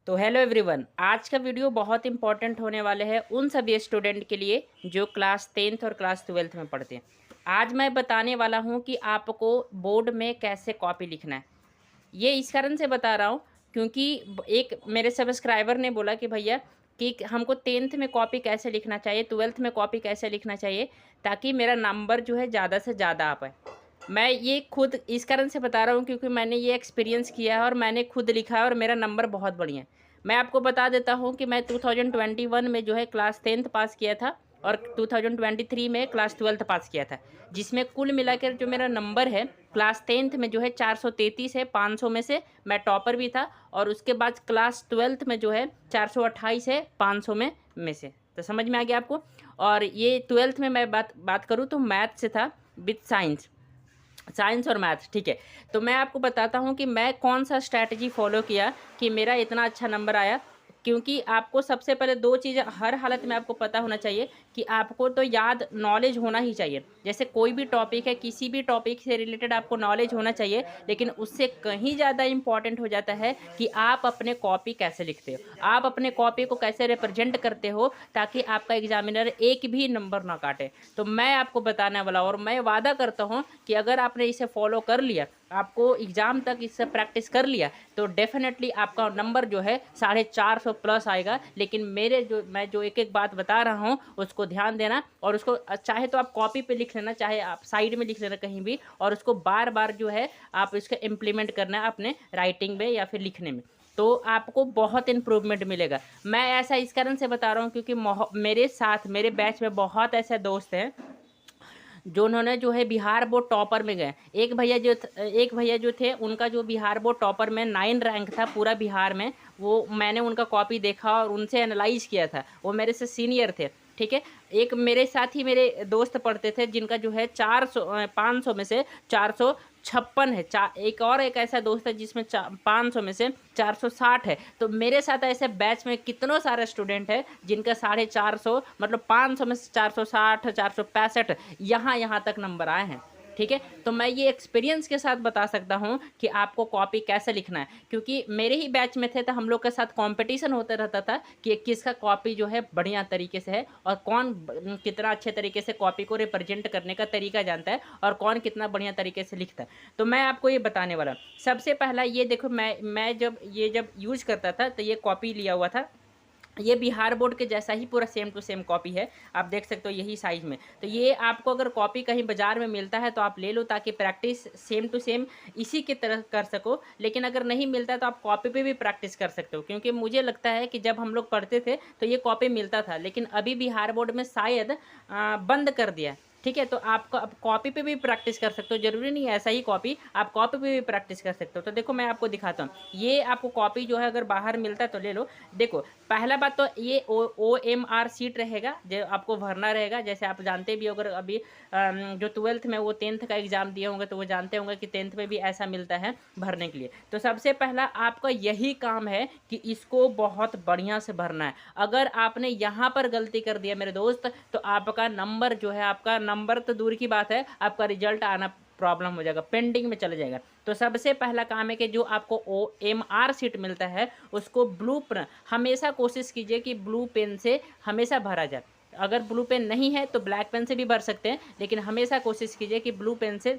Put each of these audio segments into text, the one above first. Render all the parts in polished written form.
तो hello everyone, आज का वीडियो बहुत इंपॉर्टेंट होने वाले हैं उन सभी स्टूडेंट के लिए जो क्लास 10th और क्लास 12th में पढ़ते हैं। आज मैं बताने वाला हूं कि आपको बोर्ड में कैसे कॉपी लिखना है। ये इस कारण से बता रहा हूं क्योंकि एक मेरे सब्सक्राइबर ने बोला कि भैया कि हमको 10th में कॉपी कैसे लिखना चाहिए, 12th में कॉपी कैसे लिखना चाहिए ताकि मेरा नंबर जो है ज़्यादा से ज़्यादा आ पाए। मैं ये खुद इस कारण से बता रहा हूँ क्योंकि मैंने ये एक्सपीरियंस किया है और मैंने खुद लिखा है और मेरा नंबर बहुत बढ़िया है। मैं आपको बता देता हूँ कि मैं 2021 में जो है क्लास 10th पास किया था और 2023 में क्लास 12th पास किया था, जिसमें कुल मिलाकर जो मेरा नंबर है क्लास 10th में जो है 433 है। 500 में से मैं टॉपर भी था और उसके बाद क्लास 12th में जो है 428 है 500 में से। तो समझ में आ गया आपको। और ये 12th में मैं बात करूँ तो मैथ से था विथ साइंस और मैथ। ठीक है, तो मैं आपको बताता हूँ कि मैं कौन सा स्ट्रैटेजी फॉलो किया कि मेरा इतना अच्छा नंबर आया। क्योंकि आपको सबसे पहले दो चीज़ हर हालत में आपको पता होना चाहिए कि आपको तो याद नॉलेज होना ही चाहिए। जैसे कोई भी टॉपिक है, किसी भी टॉपिक से रिलेटेड आपको नॉलेज होना चाहिए, लेकिन उससे कहीं ज़्यादा इंपॉर्टेंट हो जाता है कि आप अपने कॉपी कैसे लिखते हो, आप अपने कॉपी को कैसे रिप्रेजेंट करते हो ताकि आपका एग्जामिनर एक भी नंबर ना काटे। तो मैं आपको बताने वाला और मैं वादा करता हूँ कि अगर आपने इसे फॉलो कर लिया, आपको एग्ज़ाम तक इससे प्रैक्टिस कर लिया, तो डेफिनेटली आपका नंबर जो है 450 प्लस आएगा। लेकिन मैं जो एक एक बात बता रहा हूँ उसको ध्यान देना और उसको चाहे तो आप कॉपी पे लिख लेना, चाहे आप साइड में लिख लेना कहीं भी, और उसको बार बार जो है आप इसका इम्प्लीमेंट करना है अपने राइटिंग में या फिर लिखने में, तो आपको बहुत इम्प्रूवमेंट मिलेगा। मैं ऐसा इस कारण से बता रहा हूँ क्योंकि मेरे साथ मेरे बैच में बहुत ऐसे दोस्त हैं जो उन्होंने जो है बिहार बोर्ड टॉपर में गए। एक भैया जो थे उनका जो बिहार बोर्ड टॉपर में 9 रैंक था पूरा बिहार में। वो मैंने उनका कॉपी देखा और उनसे एनालाइज किया था, वो मेरे से सीनियर थे। ठीक है, एक मेरे साथ ही मेरे दोस्त पढ़ते थे जिनका जो है 500 में से 456 है। एक और एक ऐसा दोस्त है जिसमेमें 500 में से 460 है। तो मेरे साथ ऐसे बैच में कितनों सारे स्टूडेंट है जिनका 450 मतलब 500 में से 460 465 यहाँ तक नंबर आए हैं। ठीक है, तो मैं ये एक्सपीरियंस के साथ बता सकता हूँ कि आपको कॉपी कैसे लिखना है, क्योंकि मेरे ही बैच में थे तो हम लोग के साथ कंपटीशन होता रहता था कि किसका कॉपी जो है बढ़िया तरीके से है और कौन कितना अच्छे तरीके से कॉपी को रिप्रेजेंट करने का तरीका जानता है और कौन कितना बढ़िया तरीके से लिखता है। तो मैं आपको ये बताने वाला हूँ। सबसे पहला ये देखो, मैं जब यूज करता था तो ये कॉपी लिया हुआ था। ये बिहार बोर्ड के जैसा ही पूरा सेम टू सेम कॉपी है, आप देख सकते हो यही साइज में। तो ये आपको अगर कॉपी कहीं बाजार में मिलता है तो आप ले लो ताकि प्रैक्टिस सेम टू सेम इसी की तरह कर सको। लेकिन अगर नहीं मिलता है तो आप कॉपी पे भी प्रैक्टिस कर सकते हो, क्योंकि मुझे लगता है कि जब हम लोग पढ़ते थे तो ये कॉपी मिलता था, लेकिन अभी बिहार बोर्ड में शायद बंद कर दिया है। ठीक है, तो आपको अब कॉपी पे भी प्रैक्टिस कर सकते हो, जरूरी नहीं है ऐसा ही कॉपी, आप कॉपी पे भी प्रैक्टिस कर सकते हो। तो देखो मैं आपको दिखाता हूँ, ये आपको कॉपी जो है अगर बाहर मिलता है तो ले लो। देखो पहला बात तो ये OMR सीट रहेगा जो आपको भरना रहेगा। जैसे आप जानते भी हो, अगर अभी जो 12th में वो 10th का एग्ज़ाम दिए होंगे तो वो जानते होंगे कि 10th में भी ऐसा मिलता है भरने के लिए। तो सबसे पहला आपका यही काम है कि इसको बहुत बढ़िया से भरना है। अगर आपने यहाँ पर गलती कर दिया मेरे दोस्त, तो आपका नंबर जो है, आपका नंबर तो दूर की बात है, आपका रिजल्ट आना प्रॉब्लम हो जाएगा, पेंडिंग में चला जाएगा। तो सबसे पहला काम है कि जो आपको OMR सीट मिलता है उसको ब्लू पेन, हमेशा कोशिश कीजिए कि ब्लू पेन से हमेशा भरा जाए। अगर ब्लू पेन नहीं है तो ब्लैक पेन से भी भर सकते हैं, लेकिन हमेशा कोशिश कीजिए कि ब्लू पेन से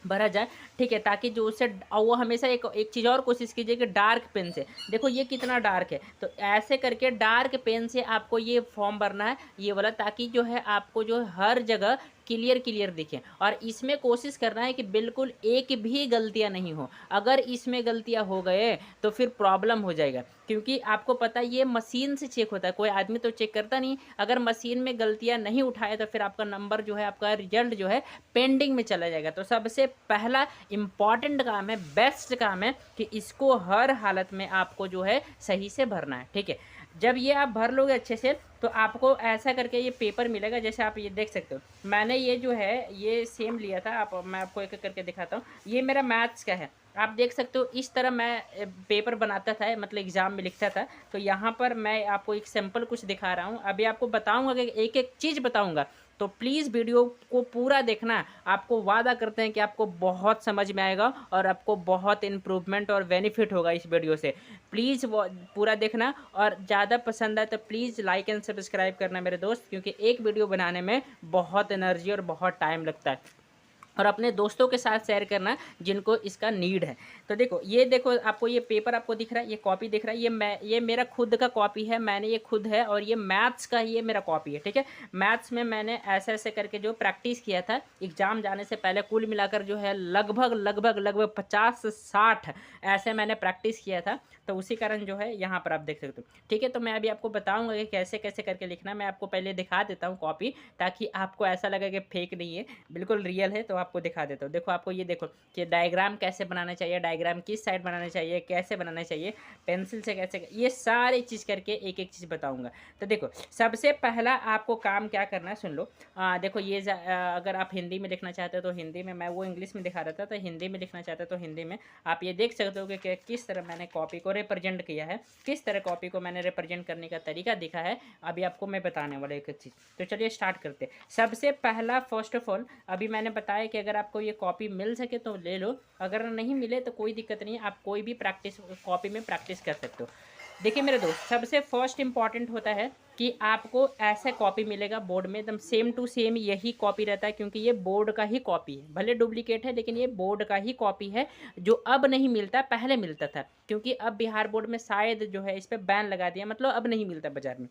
भरा जाए। ठीक है, ताकि जो उससे वो हमेशा एक चीज़ और कोशिश कीजिए कि डार्क पेन से, देखो ये कितना डार्क है, तो ऐसे करके डार्क पेन से आपको ये फॉर्म भरना है ये वाला, ताकि जो है आपको जो हर जगह क्लियर दिखे। और इसमें कोशिश करना है कि बिल्कुल एक भी गलतियां नहीं हो। अगर इसमें गलतियां हो गए तो फिर प्रॉब्लम हो जाएगा, क्योंकि आपको पता है ये मशीन से चेक होता है, कोई आदमी तो चेक करता नहीं। अगर मशीन में गलतियां नहीं उठाए तो फिर आपका नंबर जो है, आपका रिजल्ट जो है पेंडिंग में चला जाएगा। तो सबसे पहला इंपॉर्टेंट काम है, बेस्ट काम है कि इसको हर हालत में आपको जो है सही से भरना है। ठीक है, जब ये आप भर लोगे अच्छे से तो आपको ऐसा करके ये पेपर मिलेगा। जैसे आप ये देख सकते हो, मैंने ये जो है ये सेम लिया था, मैं आपको एक एक करके दिखाता हूँ। ये मेरा मैथ्स का है, आप देख सकते हो इस तरह मैं पेपर बनाता था, मतलब एग्ज़ाम में लिखता था। तो यहाँ पर मैं आपको एक सैम्पल कुछ दिखा रहा हूँ, अभी आपको बताऊँगा कि एक एक चीज़ बताऊँगा, तो प्लीज़ वीडियो को पूरा देखना, आपको वादा करते हैं कि आपको बहुत समझ में आएगा और आपको बहुत इम्प्रूवमेंट और बेनिफिट होगा इस वीडियो से। प्लीज़ वो पूरा देखना, और ज़्यादा पसंद आए तो प्लीज़ लाइक एंड सब्सक्राइब करना मेरे दोस्त, क्योंकि एक वीडियो बनाने में बहुत एनर्जी और बहुत टाइम लगता है। और अपने दोस्तों के साथ शेयर करना जिनको इसका नीड है। तो देखो, ये देखो, आपको ये पेपर आपको दिख रहा है, ये कॉपी दिख रहा है, ये मेरा खुद का कॉपी है, मैंने ये खुद है, और ये मैथ्स का ये मेरा कॉपी है, ठीक है। मैथ्स में मैंने ऐसे ऐसे करके जो प्रैक्टिस किया था एग्ज़ाम जाने से पहले, कुल मिलाकर जो है लगभग लगभग लगभग 50 से 60 ऐसे मैंने प्रैक्टिस किया था। तो उसी कारण जो है यहाँ पर आप देख सकते हो, ठीक है। तो मैं अभी आपको बताऊँगा कि कैसे कैसे करके लिखना। मैं आपको पहले दिखा देता हूँ कॉपी, ताकि आपको ऐसा लगे कि फेक नहीं है, बिल्कुल रियल है। तो आपको दिखा देता हूँ। देखो, आपको ये देखो कि डायग्राम कैसे बनाना चाहिए, डायग्राम किस साइड बनाना चाहिए, कैसे बनाना चाहिए, पेंसिल से कैसे, ये सारी चीज़ करके एक एक चीज़ बताऊँगा। तो देखो, सबसे पहला आपको काम क्या करना है, सुन लो। देखो, ये अगर आप हिंदी में लिखना चाहते हो तो हिंदी में, मैं वो इंग्लिश में दिखा रहा था, तो हिंदी में लिखना चाहते हो तो हिंदी में। आप ये देख सकते हो कि किस तरह मैंने कॉपी को रिप्रेजेंट किया है, किस तरह कॉपी को मैंने रिप्रेजेंट करने का तरीका दिखा है, अभी आपको मैं बताने वाला एक चीज़। तो चलिए स्टार्ट करते हैं। सबसे पहला, फर्स्ट ऑफ ऑल, अभी मैंने बताया कि अगर आपको ये कॉपी मिल सके तो ले लो, अगर नहीं मिले तो कोई दिक्कत नहीं है, आप कोई भी प्रैक्टिस कॉपी में प्रैक्टिस कर सकते हो। देखिए मेरे दोस्त, सबसे फर्स्ट इंपॉर्टेंट होता है कि आपको ऐसा कॉपी मिलेगा बोर्ड में, एकदम सेम टू सेम यही कॉपी रहता है, क्योंकि ये बोर्ड का ही कॉपी है, भले डुप्लीकेट है लेकिन ये बोर्ड का ही कॉपी है, जो अब नहीं मिलता, पहले मिलता था। क्योंकि अब बिहार बोर्ड में शायद जो है इस पर बैन लगा दिया, मतलब अब नहीं मिलता बाजार में।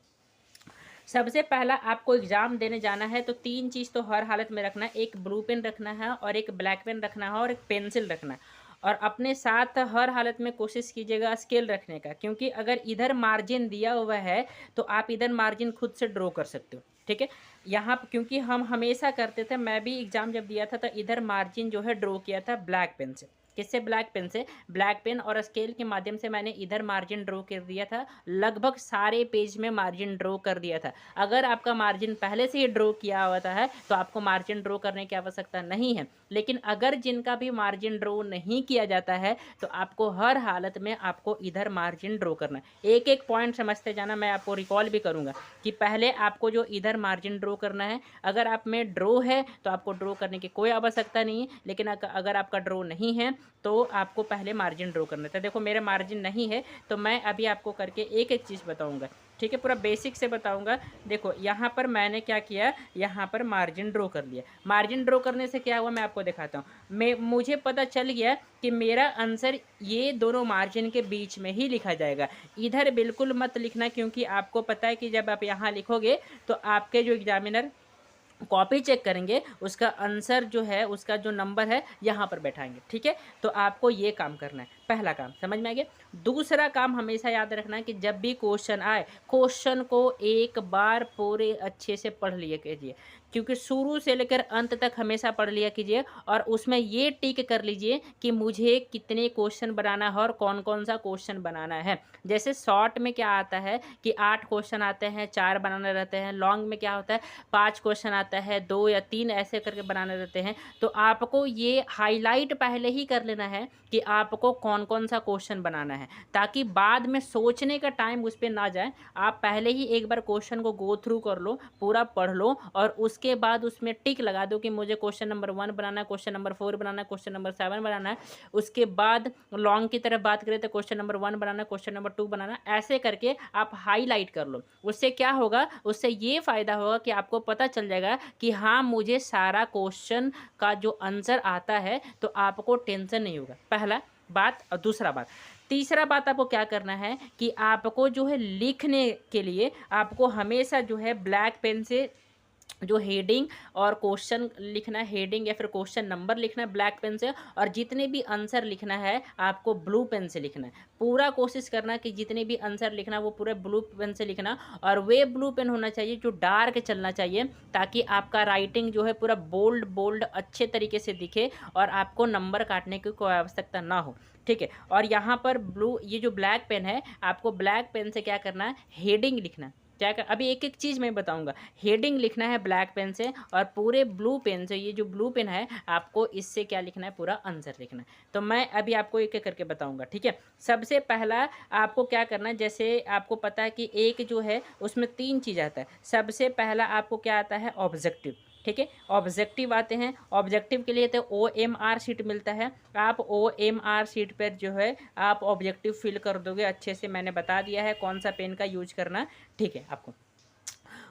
सबसे पहला, आपको एग्ज़ाम देने जाना है तो 3 चीज़ तो हर हालत में रखना है। एक ब्लू पेन रखना है, और एक ब्लैक पेन रखना है, और एक पेंसिल रखना है। और अपने साथ हर हालत में कोशिश कीजिएगा स्केल रखने का, क्योंकि अगर इधर मार्जिन दिया हुआ है तो आप इधर मार्जिन खुद से ड्रॉ कर सकते हो, ठीक है। यहाँ क्योंकि हम हमेशा करते थे, मैं भी एग्ज़ाम जब दिया था तो इधर मार्जिन जो है ड्रॉ किया था ब्लैक पेन से। किससे? ब्लैक पेन से। ब्लैक पेन और स्केल के माध्यम से मैंने इधर मार्जिन ड्रॉ कर दिया था, लगभग सारे पेज में मार्जिन ड्रॉ कर दिया था। अगर आपका मार्जिन पहले से ही ड्रॉ किया होता है तो आपको मार्जिन ड्रॉ करने की आवश्यकता नहीं है। लेकिन अगर जिनका भी मार्जिन ड्रॉ नहीं किया जाता है तो आपको हर हालत में आपको इधर मार्जिन ड्रॉ करना है। एक एक पॉइंट समझते जाना, मैं आपको रिकॉल भी करूँगा कि पहले आपको जो इधर मार्जिन ड्रॉ करना है, अगर आप में ड्रॉ है तो आपको ड्रॉ करने की कोई आवश्यकता नहीं है, लेकिन अगर आपका ड्रॉ नहीं है तो आपको पहले मार्जिन ड्रॉ करना था। देखो, मेरा मार्जिन नहीं है तो मैं अभी आपको करके एक एक चीज़ बताऊंगा, ठीक है, पूरा बेसिक से बताऊंगा। देखो, यहाँ पर मैंने क्या किया, यहाँ पर मार्जिन ड्रॉ कर लिया। मार्जिन ड्रॉ करने से क्या हुआ मैं आपको दिखाता हूँ। मुझे पता चल गया कि मेरा आंसर ये दोनों मार्जिन के बीच में ही लिखा जाएगा। इधर बिल्कुल मत लिखना, क्योंकि आपको पता है कि जब आप यहाँ लिखोगे तो आपके जो एग्जामिनर कॉपी चेक करेंगे, उसका आंसर जो है, उसका जो नंबर है यहाँ पर बैठाएंगे, ठीक है। तो आपको ये काम करना है, पहला काम समझ में आ गया। दूसरा काम हमेशा याद रखना है कि जब भी क्वेश्चन आए, क्वेश्चन को एक बार पूरे अच्छे से पढ़ लिया कीजिए, क्योंकि शुरू से लेकर अंत तक हमेशा पढ़ लिया कीजिए, और उसमें ये टिक कर लीजिए कि मुझे कितने क्वेश्चन बनाना है और कौन कौन सा क्वेश्चन बनाना है। जैसे शॉर्ट में क्या आता है कि 8 क्वेश्चन आते हैं, 4 बनाने रहते हैं। लॉन्ग में क्या होता है, 5 क्वेश्चन आता है, 2 या 3 ऐसे करके बनाने रहते हैं। तो आपको ये हाईलाइट पहले ही कर लेना है कि आपको कौन कौन सा क्वेश्चन बनाना है, ताकि बाद में सोचने का टाइम उस पर ना जाए। आप पहले ही एक बार क्वेश्चन को गो थ्रू कर लो, पूरा पढ़ लो, और उसके बाद उसमें टिक लगा दो कि मुझे क्वेश्चन नंबर 1 बनाना है, क्वेश्चन नंबर 4 बनाना है, क्वेश्चन नंबर 7 बनाना है। उसके बाद लॉन्ग की तरफ बात करें तो क्वेश्चन नंबर 1 बनाना है, क्वेश्चन नंबर 2 बनाना है। ऐसे करके आप हाईलाइट कर लो। उससे क्या होगा, उससे ये फ़ायदा होगा कि आपको पता चल जाएगा कि हाँ, मुझे सारा क्वेश्चन का जो आंसर आता है, तो आपको टेंशन नहीं होगा। पहला बात। और दूसरा बात, तीसरा बात आपको क्या करना है कि आपको जो है लिखने के लिए आपको हमेशा जो है ब्लैक पेन से जो हेडिंग और क्वेश्चन लिखना है, हेडिंग या फिर क्वेश्चन नंबर लिखना है ब्लैक पेन से, और जितने भी आंसर लिखना है आपको ब्लू पेन से लिखना है। पूरा कोशिश करना कि जितने भी आंसर लिखना है वो पूरे ब्लू पेन से लिखना, और वे ब्लू पेन होना चाहिए जो डार्क चलना चाहिए, ताकि आपका राइटिंग जो है पूरा बोल्ड बोल्ड अच्छे तरीके से दिखे और आपको नंबर काटने की कोई आवश्यकता ना हो, ठीक है। और यहाँ पर ये जो ब्लैक पेन है, आपको ब्लैक पेन से क्या करना है, हेडिंग लिखना है। क्या कर, अभी एक एक चीज़ मैं बताऊंगा। हेडिंग लिखना है ब्लैक पेन से, और पूरे ब्लू पेन से, ये जो ब्लू पेन है आपको इससे क्या लिखना है, पूरा आंसर लिखना है। तो मैं अभी आपको एक एक करके बताऊंगा, ठीक है। सबसे पहला आपको क्या करना है, जैसे आपको पता है कि एक जो है उसमें 3 चीज़ आता है। सबसे पहला आपको क्या आता है, ऑब्जेक्टिव, ठीक है। ऑब्जेक्टिव आते हैं, ऑब्जेक्टिव के लिए तो OMR शीट मिलता है। आप OMR शीट पर जो है आप ऑब्जेक्टिव फिल कर दोगे अच्छे से। मैंने बता दिया है कौन सा पेन का यूज करना, ठीक है आपको।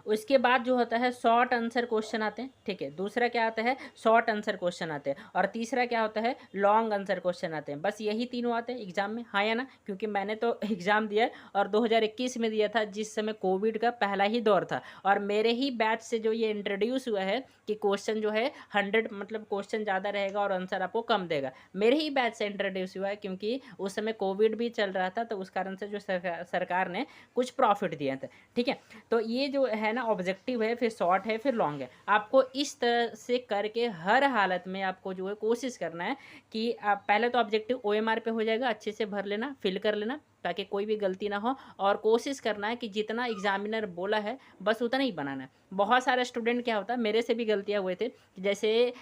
उसके बाद जो होता है शॉर्ट आंसर क्वेश्चन आते हैं, ठीक है। दूसरा क्या आता है, शॉर्ट आंसर क्वेश्चन आते हैं। और तीसरा क्या होता है, लॉन्ग आंसर क्वेश्चन आते हैं। बस यही तीनों आते हैं एग्जाम में, हाँ या ना। क्योंकि मैंने तो एग्जाम दिया है और 2021 में दिया था, जिस समय कोविड का पहला ही दौर था। और मेरे ही बैच से जो ये इंट्रोड्यूस हुआ है कि क्वेश्चन जो है 100 मतलब क्वेश्चन ज़्यादा रहेगा और आंसर आपको कम देगा, मेरे ही बैच से इंट्रोड्यूस हुआ है। क्योंकि उस समय कोविड भी चल रहा था, तो उस कारण से जो सरकार ने कुछ प्रॉफिट दिए थे, ठीक है। तो ये जो है ना, ऑब्जेक्टिव है, फिर शॉर्ट है, फिर लॉन्ग है। आपको इस तरह से करके हर हालत में आपको जो है कोशिश करना है कि आप पहले तो ऑब्जेक्टिव OMR पे हो जाएगा, अच्छे से भर लेना, फिल कर लेना, ताकि कोई भी गलती ना हो। और कोशिश करना है कि जितना एग्जामिनर बोला है बस उतना ही बनाना है। बहुत सारे स्टूडेंट क्या होता है, मेरे से भी गलतियां हुए थे। जैसे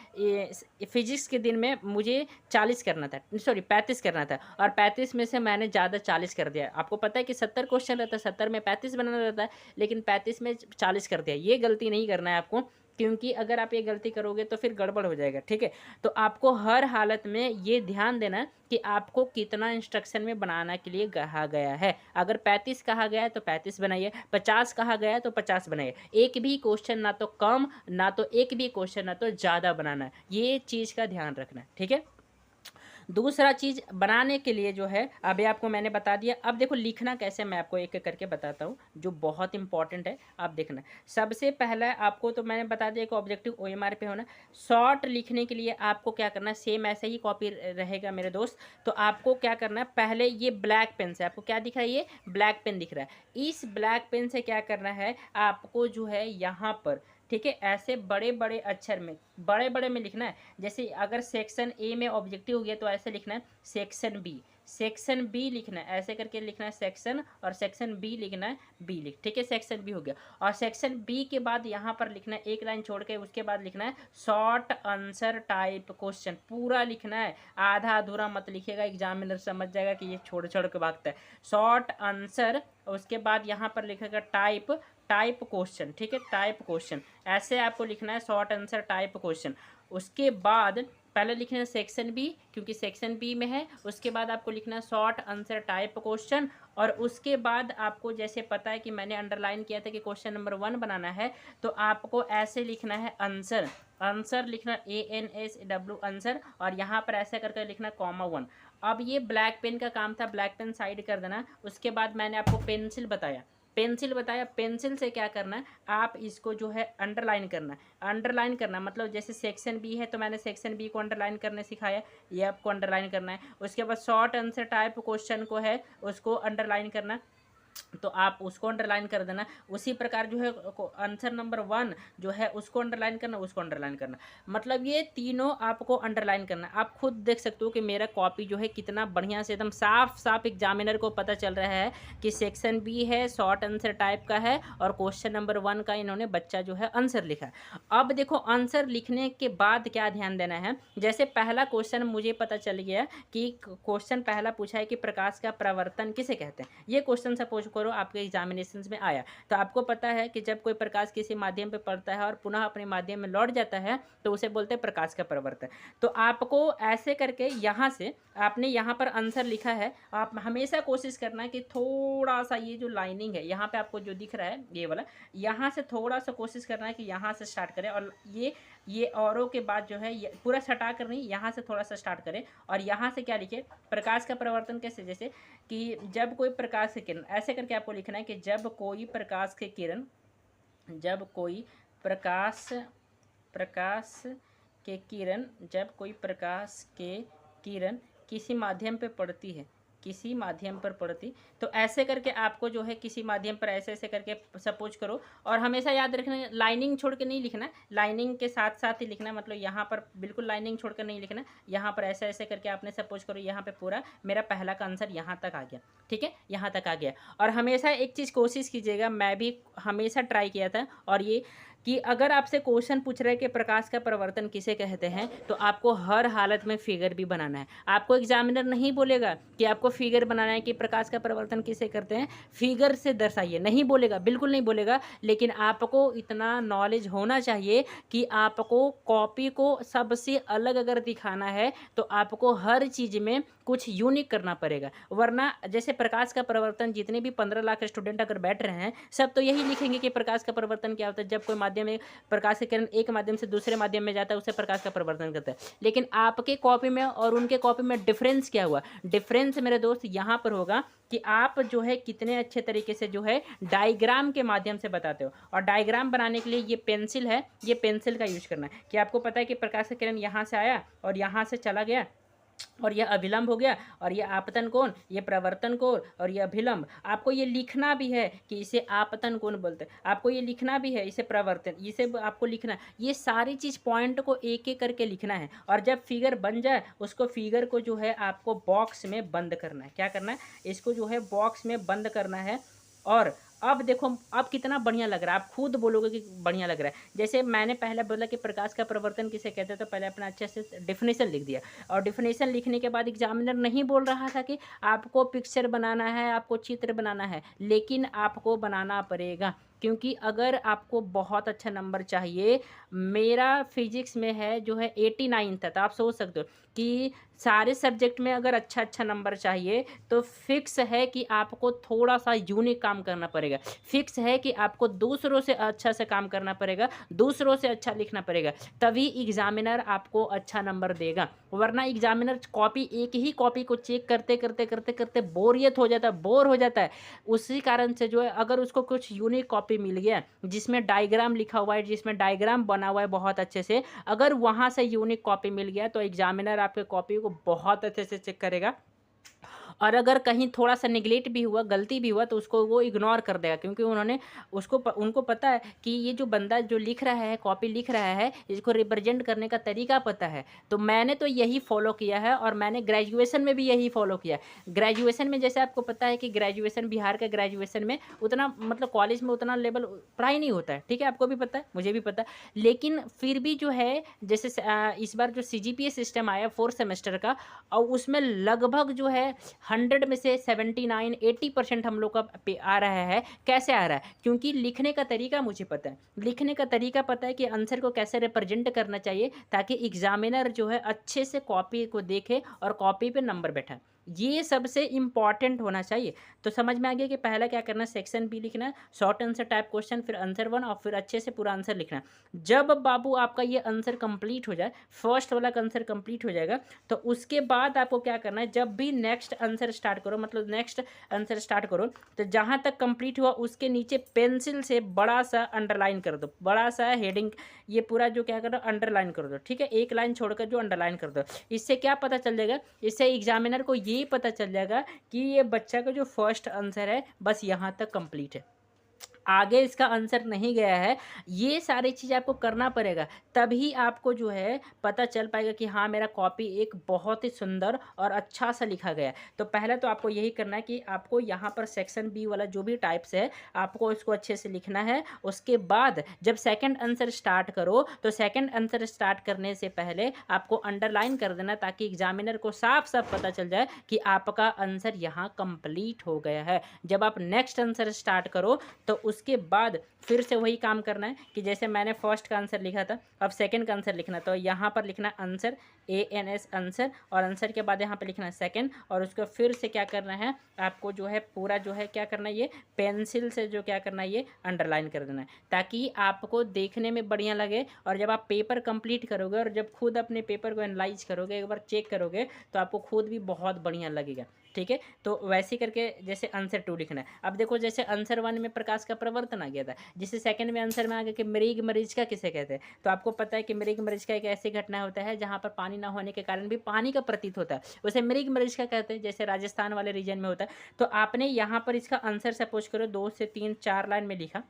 फिजिक्स के दिन में मुझे 40 करना था, सॉरी 35 करना था, और 35 में से मैंने ज़्यादा 40 कर दिया। आपको पता है कि 70 क्वेश्चन रहता है, 70 में 35 बनाना रहता है, लेकिन 35 में 40 कर दिया। ये गलती नहीं करना है आपको, क्योंकि अगर आप ये गलती करोगे तो फिर गड़बड़ हो जाएगा, ठीक है। तो आपको हर हालत में ये ध्यान देना कि आपको कितना इंस्ट्रक्शन में बनाना के लिए कहा गया है। अगर 35 कहा गया है तो 35 बनाइए, 50 कहा गया है तो 50 बनाइए। एक भी क्वेश्चन ना तो कम, ना तो एक भी क्वेश्चन ना तो ज़्यादा बनाना है, ये चीज़ का ध्यान रखना है, ठीक है। दूसरा चीज़ बनाने के लिए जो है, अभी आपको मैंने बता दिया। अब देखो लिखना कैसे, मैं आपको एक एक करके बताता हूँ, जो बहुत इंपॉर्टेंट है, आप देखना। सबसे पहला आपको तो मैंने बता दिया कि ऑब्जेक्टिव OMR पे होना। शॉर्ट लिखने के लिए आपको क्या करना है, सेम ऐसे ही कॉपी रहेगा मेरे दोस्त। तो आपको क्या करना है, पहले ये ब्लैक पेन से, आपको क्या दिख रहा है, ये ब्लैक पेन दिख रहा है। इस ब्लैक पेन से क्या करना है आपको, जो है यहाँ पर, ठीक है, ऐसे बड़े बड़े अक्षर में, बड़े बड़े में लिखना है। जैसे अगर सेक्शन A में ऑब्जेक्टिव हो गया तो ऐसे लिखना है सेक्शन B, सेक्शन B लिखना है, ऐसे करके लिखना है सेक्शन, और सेक्शन B लिखना है B लिख, ठीक है। सेक्शन B हो गया, और सेक्शन B के बाद यहाँ पर लिखना है एक लाइन छोड़ के, उसके बाद लिखना है शॉर्ट आंसर टाइप क्वेश्चन, पूरा लिखना है, आधा अधूरा मत लिखेगा, एग्जामिनर समझ जाएगा कि ये छोड़ छोड़ के भागता है। शॉर्ट आंसर, उसके बाद यहाँ पर लिखेगा टाइप क्वेश्चन, ठीक है, टाइप क्वेश्चन, ऐसे आपको लिखना है शॉर्ट आंसर टाइप क्वेश्चन। उसके बाद पहले लिखना है सेक्शन B, क्योंकि सेक्शन B में है। उसके बाद आपको लिखना है शॉर्ट आंसर टाइप क्वेश्चन, और उसके बाद आपको जैसे पता है कि मैंने अंडरलाइन किया था कि क्वेश्चन नंबर 1 बनाना है, तो आपको ऐसे लिखना है आंसर, आंसर लिखना ANSW आंसर, और यहाँ पर ऐसे करके लिखना ,1। अब ये ब्लैक पेन का काम था, ब्लैक पेन साइड कर देना। उसके बाद मैंने आपको पेंसिल बताया, पेंसिल से क्या करना है, आप इसको जो है अंडरलाइन करना है। अंडरलाइन करना मतलब जैसे सेक्शन B है तो मैंने सेक्शन B को अंडरलाइन करने सिखाया, ये आपको अंडरलाइन करना है। उसके बाद शॉर्ट आंसर टाइप क्वेश्चन को है उसको अंडरलाइन करना, तो आप उसको अंडरलाइन कर देना। उसी प्रकार जो है आंसर नंबर 1 जो है उसको अंडरलाइन करना, उसको अंडरलाइन करना, मतलब ये तीनों आपको अंडरलाइन करना। आप खुद देख सकते हो कि मेरा कॉपी जो है कितना बढ़िया से एकदम साफ साफ एग्जामिनर को पता चल रहा है कि सेक्शन B है, शॉर्ट आंसर टाइप का है, और क्वेश्चन नंबर 1 का इन्होंने बच्चा जो है आंसर लिखा है। अब देखो आंसर लिखने के बाद क्या ध्यान देना है, जैसे पहला क्वेश्चन मुझे पता चल गया कि क्वेश्चन पहला पूछा है कि प्रकाश का प्रवर्तन किसे कहते हैं। ये क्वेश्चन सपोज करो आपके एग्जामिनेशन में आया, तो आपको पता है कि जब कोई प्रकाश किसी माध्यम पे पड़ता है और पुनः अपने माध्यम में लौट जाता है तो उसे बोलते हैं प्रकाश का प्रवर्तन। तो आपको ऐसे करके यहाँ से आपने यहाँ पर आंसर लिखा है, आप हमेशा कोशिश करना है कि थोड़ा सा ये जो लाइनिंग है यहाँ पे आपको जो दिख रहा है ये वाला, यहाँ से थोड़ा सा कोशिश करना है कि यहाँ से स्टार्ट करें, और ये औरों के बाद जो है ये पूरा सटा कर नहीं, यहाँ से थोड़ा सा स्टार्ट करें, और यहाँ से क्या लिखे, प्रकाश का प्रवर्तन कैसे, जैसे कि जब कोई प्रकाश की किरण, ऐसे करके आपको लिखना है कि जब कोई प्रकाश की किरण, जब कोई प्रकाश के किरण, जब कोई प्रकाश के किरण किसी माध्यम पे पड़ती है, किसी माध्यम पर पढ़ती। तो ऐसे करके आपको जो है किसी माध्यम पर ऐसे ऐसे करके सपोज करो, और हमेशा याद रखना लाइनिंग छोड़ के नहीं लिखना, लाइनिंग के साथ साथ ही लिखना, मतलब यहाँ पर बिल्कुल लाइनिंग छोड़ कर नहीं लिखना, यहाँ पर ऐसे ऐसे करके आपने सपोज करो यहाँ पे पूरा मेरा पहला का आंसर यहाँ तक आ गया, ठीक है, यहाँ तक आ गया। और हमेशा एक चीज़ कोशिश कीजिएगा, मैं भी हमेशा ट्राई किया था, और ये कि अगर आपसे क्वेश्चन पूछ रहे हैं कि प्रकाश का प्रवर्तन किसे कहते हैं, तो आपको हर हालत में फिगर भी बनाना है। आपको एग्जामिनर नहीं बोलेगा कि आपको फिगर बनाना है कि प्रकाश का प्रवर्तन किसे करते हैं, फिगर से दर्शाइए, नहीं बोलेगा, बिल्कुल नहीं बोलेगा। लेकिन आपको इतना नॉलेज होना चाहिए कि आपको कॉपी को सबसे अलग अगर दिखाना है तो आपको हर चीज़ में कुछ यूनिक करना पड़ेगा। वरना जैसे प्रकाश का प्रवर्तन जितने भी 15 लाख स्टूडेंट अगर बैठ रहे हैं, सब तो यही लिखेंगे कि प्रकाश का प्रवर्तन क्या होता है। जब कोई माध्यम में प्रकाश के किरण एक माध्यम से दूसरे माध्यम में जाता है, उससे प्रकाश का प्रवर्तन करता है। लेकिन आपके कॉपी में और उनके कॉपी में डिफरेंस क्या हुआ? डिफरेंस मेरे दोस्त यहाँ पर होगा कि आप जो है कितने अच्छे तरीके से जो है डायग्राम के माध्यम से बताते हो। और डायग्राम बनाने के लिए ये पेंसिल है, ये पेंसिल का यूज करना है कि आपको पता है कि प्रकाश का किरण यहाँ से आया और यहाँ से चला गया, और यह अभिलंब हो गया, और यह आपतन कोण, ये प्रवर्तन कोण, और यह अभिलंब। आपको ये लिखना भी है कि इसे आपतन कोण बोलते हैं, आपको ये लिखना भी है इसे प्रवर्तन, इसे आपको लिखना है। ये सारी चीज़ पॉइंट को एक एक करके लिखना है। और जब फिगर बन जाए उसको फिगर को जो है आपको बॉक्स में बंद करना है। क्या करना है? इसको जो है बॉक्स में बंद करना है। और अब देखो अब कितना बढ़िया लग रहा है, आप खुद बोलोगे कि बढ़िया लग रहा है। जैसे मैंने पहले बोला कि प्रकाश का प्रवर्तन किसे कहते हैं, तो पहले अपना अच्छे से डेफिनेशन लिख दिया। और डेफिनेशन लिखने के बाद एग्जामिनर नहीं बोल रहा था कि आपको पिक्चर बनाना है, आपको चित्र बनाना है, लेकिन आपको बनाना पड़ेगा। क्योंकि अगर आपको बहुत अच्छा नंबर चाहिए, मेरा फिजिक्स में है जो है 89 था, तो आप सोच सकते हो कि सारे सब्जेक्ट में अगर अच्छा नंबर चाहिए तो फिक्स है कि आपको थोड़ा सा यूनिक काम करना पड़ेगा। फिक्स है कि आपको दूसरों से अच्छा से काम करना पड़ेगा, दूसरों से अच्छा लिखना पड़ेगा, तभी एग्जामिनर आपको अच्छा नंबर देगा। वरना एग्जामिनर कॉपी एक ही कॉपी को चेक करते करते करते करते बोरियत हो जाता है, बोर हो जाता है। उसी कारण से जो है अगर उसको कुछ यूनिक कॉपी मिल गया जिसमें डायग्राम लिखा हुआ है, जिसमें डायग्राम बना हुआ है बहुत अच्छे से, अगर वहाँ से यूनिक कॉपी मिल गया तो एग्जामिनर आपके कॉपी को बहुत अच्छे से चेक करेगा। और अगर कहीं थोड़ा सा निगलेक्ट भी हुआ, गलती भी हुआ, तो उसको वो इग्नोर कर देगा। क्योंकि उनको पता है कि ये जो बंदा जो लिख रहा है, कॉपी लिख रहा है, इसको रिप्रेजेंट करने का तरीका पता है। तो मैंने तो यही फॉलो किया है, और मैंने ग्रेजुएशन में भी यही फॉलो किया। ग्रेजुएशन में जैसे आपको पता है कि ग्रेजुएशन, बिहार का ग्रेजुएशन में उतना मतलब कॉलेज में उतना लेवल पढ़ाई नहीं होता है, ठीक है, आपको भी पता है, मुझे भी पता है। लेकिन फिर भी जो है जैसे इस बार जो CGPA सिस्टम आया 4 सेमेस्टर का, और उसमें लगभग जो है 100 में से 79-80% हम लोग का आ रहा है। कैसे आ रहा है? क्योंकि लिखने का तरीका मुझे पता है, लिखने का तरीका पता है कि आंसर को कैसे रिप्रेजेंट करना चाहिए, ताकि एग्जामिनर जो है अच्छे से कॉपी को देखे और कॉपी पे नंबर बैठा। ये सबसे इम्पॉर्टेंट होना चाहिए। तो समझ में आ गया कि पहला क्या करना है, सेक्शन बी लिखना है, शॉर्ट आंसर टाइप क्वेश्चन, फिर आंसर 1, और फिर अच्छे से पूरा आंसर लिखना है। जब बाबू आपका ये आंसर कंप्लीट हो जाए, फर्स्ट वाला का आंसर कंप्लीट हो जाएगा, तो उसके बाद आपको क्या करना है, जब भी नेक्स्ट आंसर स्टार्ट करो, मतलब नेक्स्ट आंसर स्टार्ट करो, तो जहाँ तक कंप्लीट हुआ उसके नीचे पेंसिल से बड़ा सा अंडरलाइन कर दो, बड़ा सा हेडिंग, ये पूरा जो क्या कर दो अंडरलाइन कर दो, ठीक है, एक लाइन छोड़कर जो अंडरलाइन कर दो। इससे क्या पता चल जाएगा, इससे एग्जामिनर को ये पता चल जाएगा कि ये बच्चा का जो फर्स्ट आंसर है बस यहाँ तक कंप्लीट है, आगे इसका आंसर नहीं गया है। ये सारी चीज़ आपको करना पड़ेगा, तभी आपको जो है पता चल पाएगा कि हाँ मेरा कॉपी एक बहुत ही सुंदर और अच्छा सा लिखा गया है। तो पहले तो आपको यही करना है कि आपको यहाँ पर सेक्शन बी वाला जो भी टाइप्स है आपको इसको अच्छे से लिखना है। उसके बाद जब सेकंड आंसर स्टार्ट करो तो सेकंड आंसर स्टार्ट करने से पहले आपको अंडरलाइन कर देना, ताकि एग्जामिनर को साफ साफ पता चल जाए कि आपका आंसर यहाँ कंप्लीट हो गया है। जब आप नेक्स्ट आंसर स्टार्ट करो तो उसके बाद फिर से वही काम करना है कि जैसे मैंने फर्स्ट का आंसर लिखा था, अब सेकंड का आंसर लिखना। तो यहाँ पर लिखना आंसर, ANS आंसर, और आंसर के बाद यहाँ पे लिखना सेकंड, और उसको फिर से क्या करना है, आपको जो है पूरा जो है क्या करना है, ये पेंसिल से जो क्या करना है ये अंडरलाइन कर देना है, ताकि आपको देखने में बढ़िया लगे। और जब आप पेपर कंप्लीट करोगे और जब खुद अपने पेपर को एनालाइज करोगे, एक बार चेक करोगे, तो आपको खुद भी बहुत बढ़िया लगेगा। ठीक है। तो वैसे ही करके जैसे आंसर 2 लिखना है। अब देखो जैसे आंसर 1 में प्रकाश का प्रवर्तन आ गया था, जैसे सेकंड में आंसर में आ गया कि मृग मरीचिका किसे कहते हैं। तो आपको पता है कि मृग मरीचिका एक ऐसी घटना होता है जहाँ पर पानी ना होने के कारण भी पानी का प्रतीत होता है, उसे मृग मरीचिका कहते हैं, जैसे राजस्थान वाले रीजन में होता है। तो आपने यहाँ पर इसका आंसर सपोज करो 2 से 3 4 लाइन में लिखा,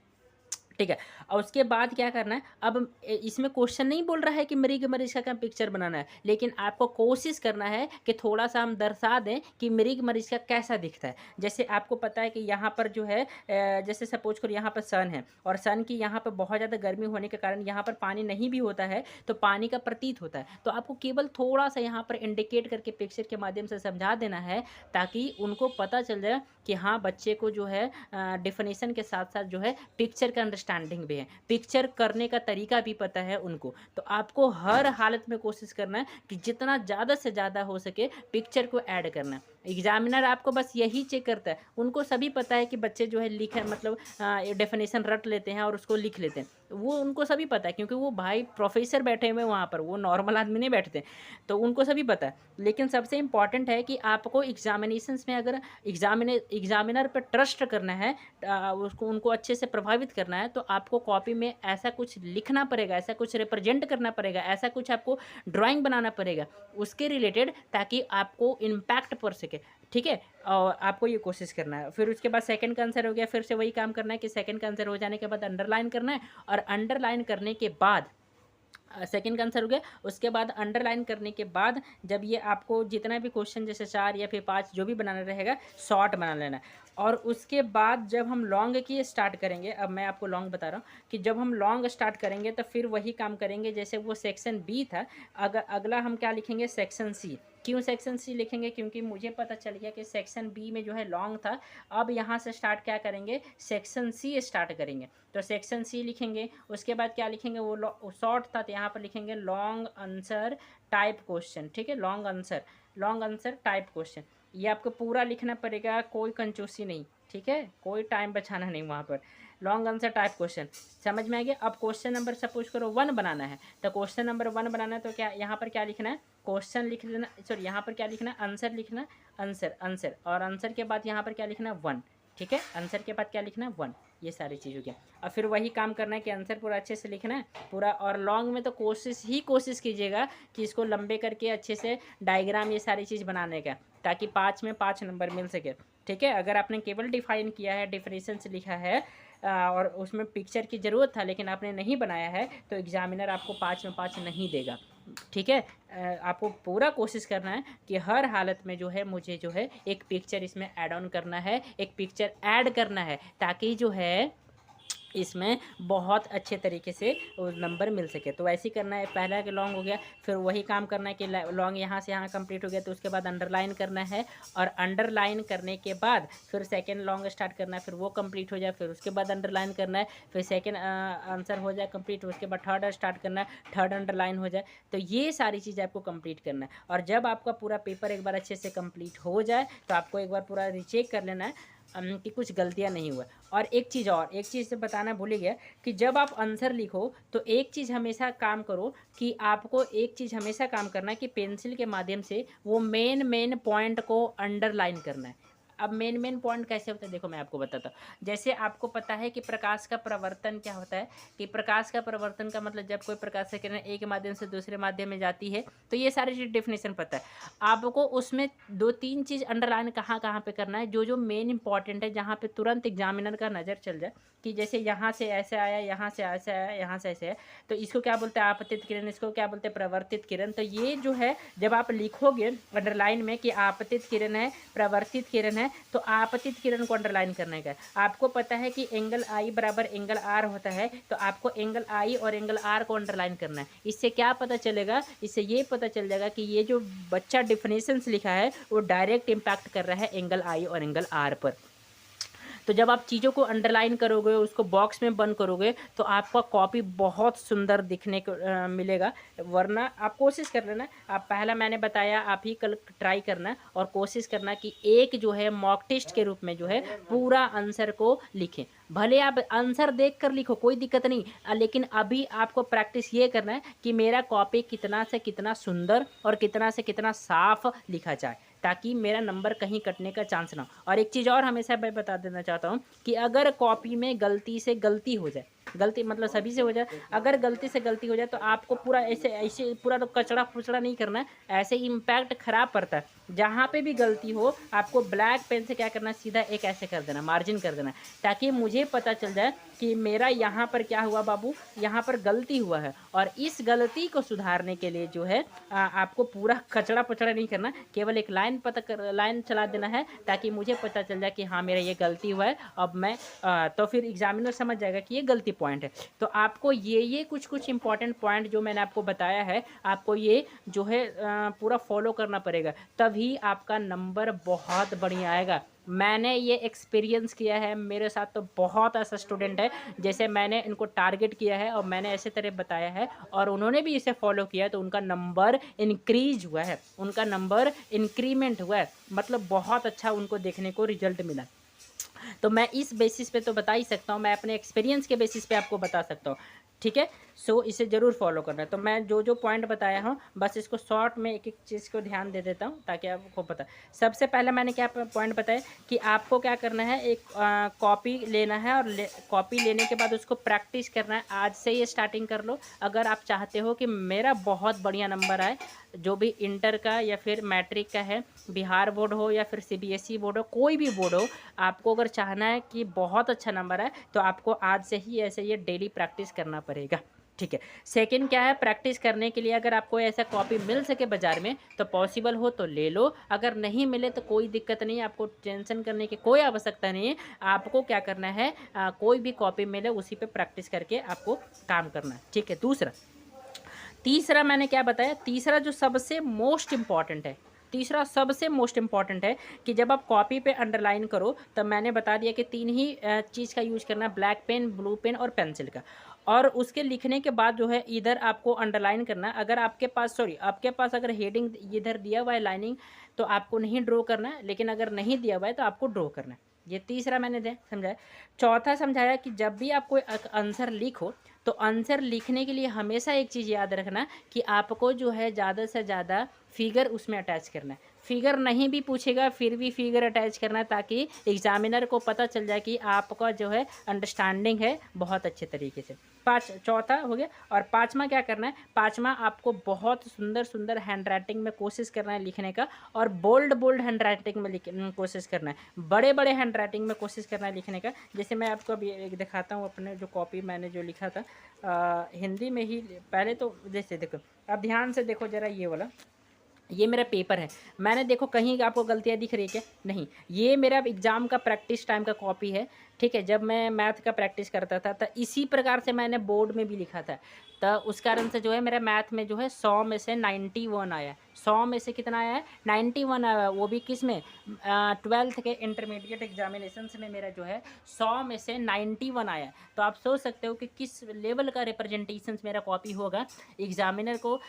ठीक है। और उसके बाद क्या करना है, अब इसमें क्वेश्चन नहीं बोल रहा है कि मृग मरीचिका का पिक्चर बनाना है, लेकिन आपको कोशिश करना है कि थोड़ा सा हम दर्शा दें कि मृग मरीचिका कैसा दिखता है। जैसे आपको पता है कि यहाँ पर जो है जैसे सपोज करो यहाँ पर सन है, और सन की यहाँ पर बहुत ज़्यादा गर्मी होने के कारण यहाँ पर पानी नहीं भी होता है, तो पानी का प्रतीत होता है। तो आपको केवल थोड़ा सा यहाँ पर इंडिकेट करके पिक्चर के माध्यम से समझा देना है, ताकि उनको पता चल जाए कि हाँ बच्चे को जो है डेफिनेशन के साथ साथ जो है पिक्चर का अंडरस्टैंडिंग भी है, पिक्चर करने का तरीका भी पता है उनको। तो आपको हर हालत में कोशिश करना है कि जितना ज़्यादा से ज़्यादा हो सके पिक्चर को ऐड करना है। एग्जामिनर आपको बस यही चेक करता है, उनको सभी पता है कि बच्चे जो है लिखे मतलब डेफिनेशन रट लेते हैं और उसको लिख लेते हैं, वो उनको सभी पता है, क्योंकि वो भाई प्रोफेसर बैठे हुए हैं वहाँ पर, वो नॉर्मल आदमी नहीं बैठते, तो उनको सभी पता है। लेकिन सबसे इम्पॉर्टेंट है कि आपको एग्जामिनेशंस में अगर एग्जामिनर पर ट्रस्ट करना है, उसको उनको अच्छे से प्रभावित करना है, तो आपको कॉपी में ऐसा कुछ लिखना पड़ेगा, ऐसा कुछ रिप्रेजेंट करना पड़ेगा, ऐसा कुछ आपको ड्राइंग बनाना पड़ेगा उसके रिलेटेड, ताकि आपको इम्पैक्ट पड़ सके, ठीक है। और आपको ये कोशिश करना है। फिर उसके बाद सेकंड का आंसर हो गया, फिर से वही काम करना है कि सेकंड का आंसर हो जाने के बाद अंडरलाइन करना है, और अंडरलाइन करने के बाद सेकंड का आंसर हो गया, उसके बाद अंडरलाइन करने के बाद जब ये आपको जितना भी क्वेश्चन जैसे 4 या फिर 5 जो भी बनाना रहेगा शॉर्ट बना लेना है। और उसके बाद जब हम लॉन्ग की स्टार्ट करेंगे, अब मैं आपको लॉन्ग बता रहा हूँ कि जब हम लॉन्ग स्टार्ट करेंगे तो फिर वही काम करेंगे जैसे वो सेक्शन बी था, अगला हम क्या लिखेंगे, सेक्शन सी। क्यों सेक्शन सी लिखेंगे, क्योंकि मुझे पता चल गया कि सेक्शन बी में जो है लॉन्ग था, अब यहाँ से स्टार्ट क्या करेंगे, सेक्शन सी स्टार्ट करेंगे। तो सेक्शन सी लिखेंगे, उसके बाद क्या लिखेंगे, वो शॉर्ट था तो यहाँ पर लिखेंगे लॉन्ग आंसर टाइप क्वेश्चन, ठीक है, लॉन्ग आंसर टाइप क्वेश्चन। ये आपको पूरा लिखना पड़ेगा, कोई कंजूसी नहीं, ठीक है, कोई टाइम बचाना नहीं वहाँ पर। लॉन्ग आंसर टाइप क्वेश्चन समझ में आ गया। अब क्वेश्चन नंबर सपोज करो 1 बनाना है, तो क्वेश्चन नंबर 1 बनाना है तो क्या यहाँ पर क्या लिखना है, क्वेश्चन लिख लेना, सॉरी यहाँ पर क्या लिखना है, आंसर लिखना, आंसर और आंसर के बाद यहाँ पर क्या लिखना है, 1, ठीक है, आंसर के बाद क्या लिखना है, 1। ये सारी चीज़ हो गया। और फिर वही काम करना है कि आंसर पूरा अच्छे से लिखना है पूरा, और लॉन्ग में तो कोशिश कीजिएगा कि इसको लंबे करके अच्छे से डायग्राम ये सारी चीज़ बनाने का, ताकि 5 में 5 नंबर मिल सके, ठीक है। अगर आपने केवल डिफाइन किया है, डेफिनेशन से लिखा है और उसमें पिक्चर की ज़रूरत था लेकिन आपने नहीं बनाया है, तो एग्जामिनर आपको 5 में 5 नहीं देगा, ठीक है। आपको पूरा कोशिश करना है कि हर हालत में जो है मुझे जो है एक पिक्चर इसमें ऐड ऑन करना है, एक पिक्चर ऐड करना है, ताकि जो है इसमें बहुत अच्छे तरीके से नंबर मिल सके। तो ऐसे ही करना है, पहला कि लॉन्ग हो गया, फिर वही काम करना है कि लॉन्ग यहाँ से यहाँ कंप्लीट हो गया, तो उसके बाद अंडरलाइन करना है, और अंडरलाइन करने के बाद फिर सेकंड लॉन्ग स्टार्ट करना है, फिर वो कंप्लीट हो जाए, फिर उसके बाद अंडरलाइन करना है, फिर सेकंड आंसर हो जाए कंप्लीट, उसके बाद थर्ड स्टार्ट करना है, थर्ड अंडरलाइन हो जाए। तो ये सारी चीज़ आपको कंप्लीट करना है। और जब आपका पूरा पेपर एक बार अच्छे से कंप्लीट हो जाए तो आपको एक बार पूरा रिचेक कर लेना है कि कुछ गलतियां नहीं हुआ। और एक चीज़ से बताना भूल गया कि जब आप आंसर लिखो तो एक चीज़ हमेशा काम करो कि आपको एक चीज़ हमेशा काम करना है कि पेंसिल के माध्यम से वो मेन पॉइंट को अंडरलाइन करना है। अब मेन पॉइंट कैसे होता है, देखो मैं आपको बताता हूँ। जैसे आपको पता है कि प्रकाश का प्रवर्तन क्या होता है, कि प्रकाश का प्रवर्तन का मतलब जब कोई प्रकाश से किरण एक माध्यम से दूसरे माध्यम में जाती है, तो ये सारी चीज़ डेफिनेशन पता है आपको। उसमें 2-3 चीज़ अंडरलाइन कहाँ पे करना है, जो मेन इंपॉर्टेंट है, जहाँ पे तुरंत एग्जामिनर का नज़र चल जाए कि जैसे यहाँ से ऐसे आया, यहाँ से ऐसे आया, यहाँ से ऐसे है, तो इसको क्या बोलते हैं, आपतित किरण, इसको क्या बोलते हैं, प्रवर्तित किरण। तो ये जो है जब आप लिखोगे अंडरलाइन में कि आपतित किरण है, प्रवर्तित किरण है, तो आपतित किरण को अंडरलाइन करने का है। आपको पता है कि एंगल आई बराबर एंगल आर होता है, तो आपको एंगल आई और एंगल आर को अंडरलाइन करना है। इससे क्या पता चलेगा, इससे ये पता चल जाएगा कि ये जो बच्चा डिफिनेशंस लिखा है वो डायरेक्ट इम्पैक्ट कर रहा है एंगल आई और एंगल आर पर। तो जब आप चीज़ों को अंडरलाइन करोगे, उसको बॉक्स में बंद करोगे, तो आपका कॉपी बहुत सुंदर दिखने को मिलेगा। वरना आप कोशिश कर लेना, आप पहला मैंने बताया, आप ही कल ट्राई करना और कोशिश करना कि एक जो है मॉक टेस्ट के रूप में जो है पूरा आंसर को लिखें। भले आप आंसर देख कर लिखो, कोई दिक्कत नहीं, लेकिन अभी आपको प्रैक्टिस ये करना है कि मेरा कॉपी कितना से कितना सुंदर और कितना से कितना साफ लिखा जाए। ताकि मेरा नंबर कहीं कटने का चांस ना हो। और एक चीज़ और हमेशा मैं बता देना चाहता हूँ कि अगर कॉपी में गलती से गलती हो जाए, गलती मतलब सभी से हो जाए, अगर गलती से गलती हो जाए तो आपको पूरा ऐसे ऐसे पूरा तो कचड़ा फुचड़ा नहीं करना है, ऐसे इम्पैक्ट खराब पड़ता है। जहाँ पे भी गलती हो आपको ब्लैक पेन से क्या करना है, सीधा एक ऐसे कर देना, मार्जिन कर देना, ताकि मुझे पता चल जाए कि मेरा यहाँ पर क्या हुआ बाबू, यहाँ पर गलती हुआ है। और इस गलती को सुधारने के लिए जो है आपको पूरा कचड़ा पचड़ा नहीं करना, केवल एक लाइन चला देना है, ताकि मुझे पता चल जाए कि हाँ मेरा ये गलती हुआ है। अब मैं तो फिर एग्जामिनर समझ जाएगा कि ये गलती पॉइंट है। तो आपको ये कुछ इंपॉर्टेंट पॉइंट जो मैंने आपको बताया है, आपको ये जो है पूरा फॉलो करना पड़ेगा, तभी आपका नंबर बहुत बढ़िया आएगा। मैंने ये एक्सपीरियंस किया है, मेरे साथ तो बहुत ऐसा स्टूडेंट है जैसे मैंने इनको टारगेट किया है और मैंने ऐसे तरह बताया है और उन्होंने भी इसे फॉलो किया है, तो उनका नंबर इंक्रीज हुआ है, उनका नंबर इंक्रीमेंट हुआ है, मतलब बहुत अच्छा उनको देखने को रिजल्ट मिला। तो मैं इस बेसिस पे तो बता ही सकता हूँ, मैं अपने एक्सपीरियंस के बेसिस पे आपको बता सकता हूँ, ठीक है। सो इसे ज़रूर फॉलो करना है। तो मैं जो पॉइंट बताया हूँ बस इसको शॉर्ट में एक एक चीज़ को ध्यान दे देता हूँ ताकि आपको पता। सबसे पहले मैंने क्या पॉइंट बताया कि आपको क्या करना है, एक कॉपी लेना है और कॉपी लेने के बाद उसको प्रैक्टिस करना है। आज से ये स्टार्टिंग कर लो अगर आप चाहते हो कि मेरा बहुत बढ़िया नंबर आए, जो भी इंटर का या फिर मैट्रिक का है, बिहार बोर्ड हो या फिर CBSE बोर्ड हो, कोई भी बोर्ड हो, आपको अगर चाहना है कि बहुत अच्छा नंबर आए तो आपको आज से ही ऐसे ये डेली प्रैक्टिस करना पड़ेगा, ठीक है। सेकंड क्या है, प्रैक्टिस करने के लिए अगर आपको ऐसा कॉपी मिल सके बाज़ार में तो पॉसिबल हो तो ले लो, अगर नहीं मिले तो कोई दिक्कत नहीं, आपको टेंशन करने की कोई आवश्यकता नहीं है। आपको क्या करना है, कोई भी कॉपी मिले उसी पे प्रैक्टिस करके आपको काम करना है, ठीक है। तीसरा मैंने क्या बताया, तीसरा जो सबसे मोस्ट इम्पॉर्टेंट है, तीसरा सबसे मोस्ट इम्पॉर्टेंट है कि जब आप कॉपी पे अंडरलाइन करो तब मैंने बता दिया कि 3 ही चीज़ का यूज करना है, ब्लैक पेन, ब्लू पेन और पेंसिल का। और उसके लिखने के बाद जो है इधर आपको अंडरलाइन करना है। अगर आपके पास अगर हेडिंग इधर दिया हुआ है लाइनिंग तो आपको नहीं ड्रॉ करना है, लेकिन अगर नहीं दिया हुआ है तो आपको ड्रॉ करना है। ये तीसरा मैंने समझाया। चौथा समझाया कि जब भी आप कोई आंसर लिखो तो आंसर लिखने के लिए हमेशा एक चीज़ याद रखना कि आपको जो है ज़्यादा से ज़्यादा फिगर उसमें अटैच करना है। फिगर नहीं भी पूछेगा फिर भी फिगर अटैच करना है, ताकि एग्जामिनर को पता चल जाए कि आपका जो है अंडरस्टैंडिंग है बहुत अच्छे तरीके से। चौथा हो गया। और पाँचवा क्या करना है, पाँचवा आपको बहुत सुंदर सुंदर हैंड राइटिंग में कोशिश करना है लिखने का, और बोल्ड हैंड राइटिंग में कोशिश करना है, बड़े बड़े हैंड राइटिंग में कोशिश करना है लिखने का। जैसे मैं आपको अभी एक दिखाता हूँ, अपने जो कॉपी मैंने जो लिखा था हिंदी में ही। पहले तो जैसे देखो, अब ध्यान से देखो ज़रा, ये वाला ये मेरा पेपर है। मैंने देखो कहीं आपको गलतियाँ दिख रही है क्या? नहीं, ये मेरा एग्ज़ाम का प्रैक्टिस टाइम का कॉपी है, ठीक है। जब मैं मैथ का प्रैक्टिस करता था तो इसी प्रकार से मैंने बोर्ड में भी लिखा था, तो उस कारण से जो है मेरा मैथ में जो है 100 में से 91 आया है। 100 में से कितना आया है? 91 आया है। वो भी किस में? 12th के इंटरमीडिएट एग्जामिनेशंस में मेरा जो है 100 में से 91 आया है। तो आप सोच सकते हो कि किस लेवल का रिप्रेजेंटेशन मेरा कॉपी होगा एग्जामिनर को।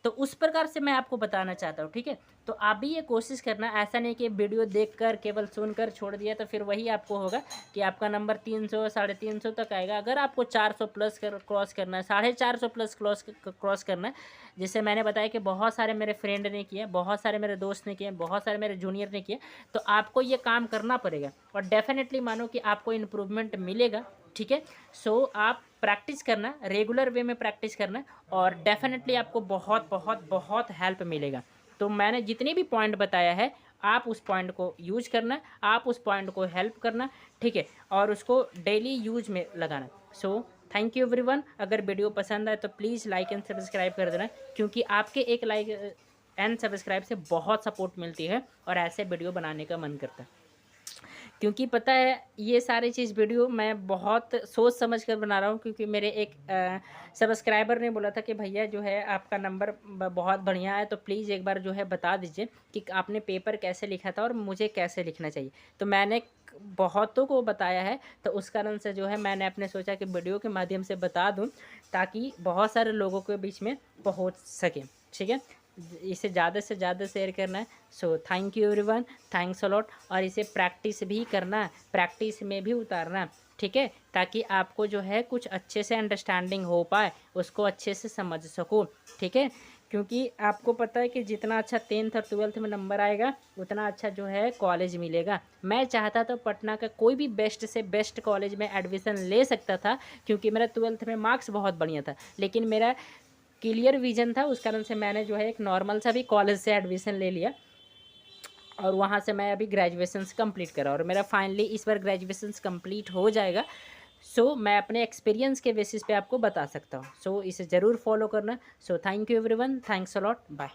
तो उस प्रकार से मैं आपको बताना चाहता हूँ, ठीक है। तो आप भी ये कोशिश करना, ऐसा नहीं कि वीडियो देखकर केवल सुनकर छोड़ दिया तो फिर वही आपको होगा कि आपका नंबर 300 350 तक आएगा। अगर आपको 400 प्लस क्रॉस करना है, 450 प्लस क्रॉस करना है, जैसे मैंने बताया कि बहुत सारे मेरे फ्रेंड ने किया, बहुत सारे मेरे दोस्त ने किए, बहुत सारे मेरे जूनियर ने किए, तो आपको ये काम करना पड़ेगा और डेफिनेटली मानो कि आपको इम्प्रूवमेंट मिलेगा, ठीक है। सो आप प्रैक्टिस करना, रेगुलर वे में प्रैक्टिस करना, और डेफिनेटली आपको बहुत बहुत बहुत हेल्प मिलेगा। तो मैंने जितनी भी पॉइंट बताया है आप उस पॉइंट को यूज करना, आप उस पॉइंट को हेल्प करना, ठीक है, और उसको डेली यूज में लगाना। सो थैंक यू एवरीवन। अगर वीडियो पसंद आए तो प्लीज़ लाइक एंड सब्सक्राइब कर देना, क्योंकि आपके एक लाइक एंड सब्सक्राइब से बहुत सपोर्ट मिलती है और ऐसे वीडियो बनाने का मन करता है। क्योंकि पता है ये सारी चीज़ वीडियो मैं बहुत सोच समझ कर बना रहा हूँ, क्योंकि मेरे एक सब्सक्राइबर ने बोला था कि भैया जो है आपका नंबर बहुत बढ़िया है, तो प्लीज़ एक बार जो है बता दीजिए कि आपने पेपर कैसे लिखा था और मुझे कैसे लिखना चाहिए। तो मैंने बहुतों को बताया है, तो उस कारण से जो है मैंने अपने सोचा कि वीडियो के माध्यम से बता दूँ ताकि बहुत सारे लोगों के बीच में पहुँच सके, ठीक है। इसे ज़्यादा से ज़्यादा शेयर करना है। सो thank you everyone, thanks a lot. और इसे प्रैक्टिस भी करना, प्रैक्टिस में भी उतारना, ठीक है, ताकि आपको जो है कुछ अच्छे से अंडरस्टैंडिंग हो पाए, उसको अच्छे से समझ सको, ठीक है। क्योंकि आपको पता है कि जितना अच्छा 10th और 12th में नंबर आएगा उतना अच्छा जो है कॉलेज मिलेगा। मैं चाहता तो पटना का कोई भी बेस्ट से बेस्ट कॉलेज में एडमिशन ले सकता था, क्योंकि मेरा 12th में मार्क्स बहुत बढ़िया था, लेकिन मेरा क्लियर विजन था, उस कारण से मैंने जो है एक नॉर्मल सा भी कॉलेज से एडमिशन ले लिया और वहाँ से मैं अभी ग्रेजुएशंस कंप्लीट करा और मेरा फाइनली इस बार ग्रेजुएशंस कंप्लीट हो जाएगा। सो मैं अपने एक्सपीरियंस के बेसिस पे आपको बता सकता हूँ। सो इसे ज़रूर फॉलो करना। So thank you everyone, thanks a lot, bye.